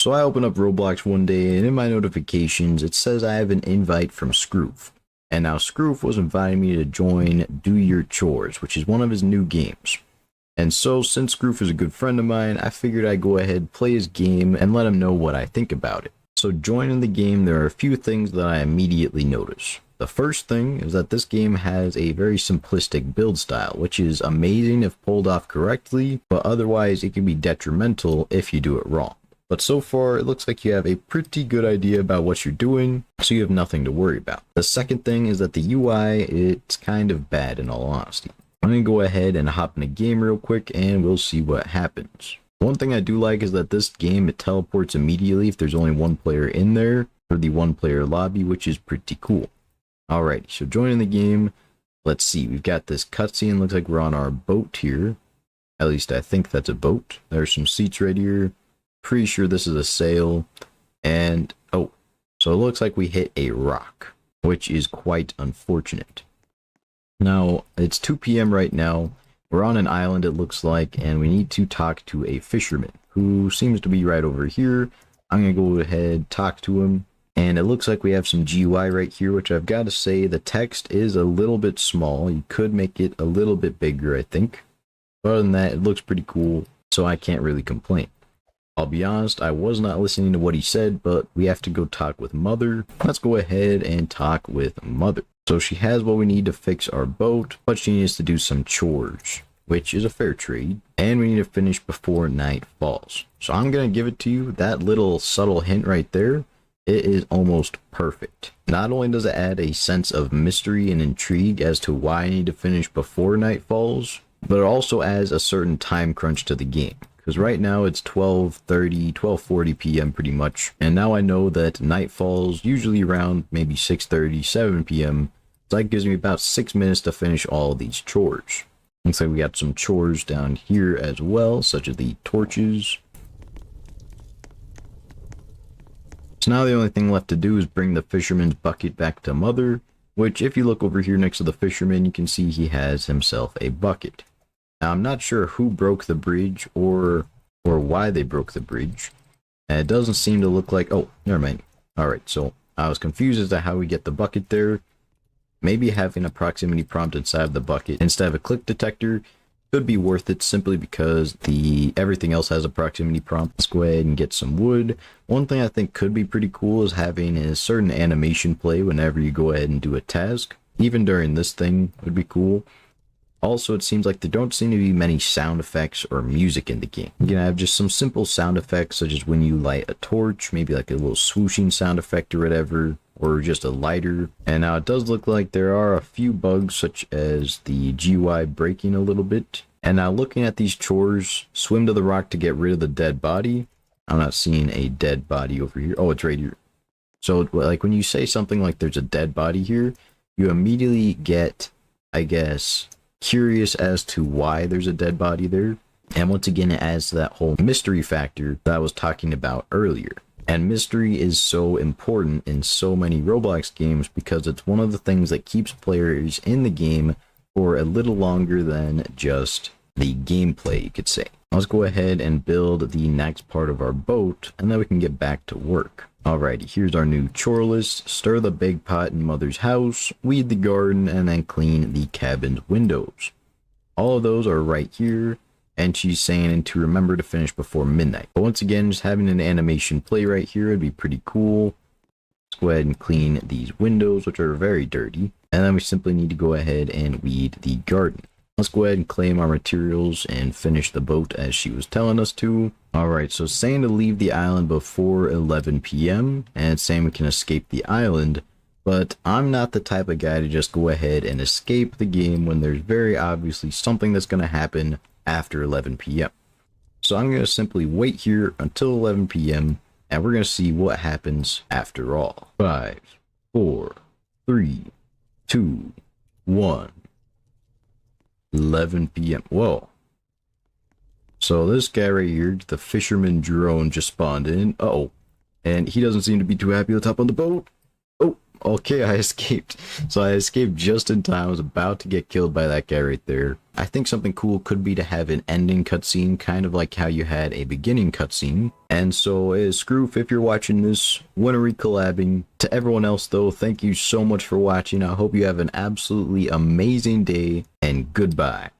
So I open up Roblox one day, and in my notifications, it says I have an invite from Scroof. And now Scroof was inviting me to join Do Your Chores, which is one of his new games. And so, since Scroof is a good friend of mine, I figured I'd go ahead, play his game, and let him know what I think about it. So joining the game, there are a few things that I immediately notice. The first thing is that this game has a very simplistic build style, which is amazing if pulled off correctly, but otherwise it can be detrimental if you do it wrong. But so far, it looks like you have a pretty good idea about what you're doing, so you have nothing to worry about. The second thing is that the UI, it's kind of bad in all honesty. I'm going to go ahead and hop in a game real quick and we'll see what happens. One thing I do like is that this game, it teleports immediately if there's only one player in there for the one player lobby, which is pretty cool. Alrighty, so joining the game, let's see, we've got this cutscene, looks like we're on our boat here. At least I think that's a boat. There's some seats right here. Pretty sure this is a sail. And, oh, so it looks like we hit a rock, which is quite unfortunate. Now, it's 2 p.m. right now. We're on an island, it looks like, and we need to talk to a fisherman who seems to be right over here. I'm going to go ahead, talk to him, and it looks like we have some GUI right here, which I've got to say, the text is a little bit small. You could make it a little bit bigger, I think. But other than that, it looks pretty cool, so I can't really complain. I'll be honest, I was not listening to what he said, but we have to go talk with Mother. Let's go ahead and talk with Mother. So she has what we need to fix our boat, but she needs to do some chores, which is a fair trade, and we need to finish before night falls. So I'm going to give it to you, that little subtle hint right there, it is almost perfect. Not only does it add a sense of mystery and intrigue as to why I need to finish before night falls, but it also adds a certain time crunch to the game. Because right now it's 12:30, 12:40 p.m. pretty much, and now I know that night falls usually around maybe 6:30, 7 p.m. So that gives me about 6 minutes to finish all these chores. Looks like we got some chores down here as well, such as the torches. So now the only thing left to do is bring the fisherman's bucket back to Mother, which if you look over here next to the fisherman, you can see he has himself a bucket. Now I'm not sure who broke the bridge or why they broke the bridge. And it doesn't seem to look like, oh, never mind. Alright, so I was confused as to how we get the bucket there. Maybe having a proximity prompt inside of the bucket instead of a click detector could be worth it simply because everything else has a proximity prompt. Let's go ahead and get some wood. One thing I think could be pretty cool is having a certain animation play whenever you go ahead and do a task. Even during this thing would be cool. Also, it seems like there don't seem to be many sound effects or music in the game. You can have just some simple sound effects such as when you light a torch, maybe like a little swooshing sound effect or whatever, or just a lighter. And now it does look like there are a few bugs such as the GUI breaking a little bit. And now looking at these chores, swim to the rock to get rid of the dead body. I'm not seeing a dead body over here. Oh, it's right here. So like when you say something like there's a dead body here, you immediately get, I guess, curious as to why there's a dead body there. And once again, it adds to that whole mystery factor that I was talking about earlier. And mystery is so important in so many Roblox games because it's one of the things that keeps players in the game for a little longer than just the gameplay, you could say. Let's go ahead and build the next part of our boat, and then we can get back to work. Alrighty, here's our new chore list. Stir the big pot in Mother's house, weed the garden, and then clean the cabin's windows. All of those are right here, and she's saying to remember to finish before midnight. But once again, just having an animation play right here would be pretty cool. Let's go ahead and clean these windows, which are very dirty. And then we simply need to go ahead and weed the garden. Let's go ahead and claim our materials and finish the boat as she was telling us to. Alright, so saying to leave the island before 11 p.m. and saying we can escape the island, but I'm not the type of guy to just go ahead and escape the game when there's very obviously something that's going to happen after 11 p.m. So I'm going to simply wait here until 11 p.m. and we're going to see what happens after all. 5, 4, 3, 2, 1. 11 p.m. Whoa. So this guy right here, the fisherman drone, just spawned in. Uh-oh. And he doesn't seem to be too happy. Let's hop on the boat. Oh, Okay, I escaped. So I escaped just in time. I was about to get killed by that guy right there. I think something cool could be to have an ending cutscene, kind of like how you had a beginning cutscene. And so, Scroof, if you're watching this, when are we collabing? To everyone else, though, thank you so much for watching. I hope you have an absolutely amazing day, and goodbye.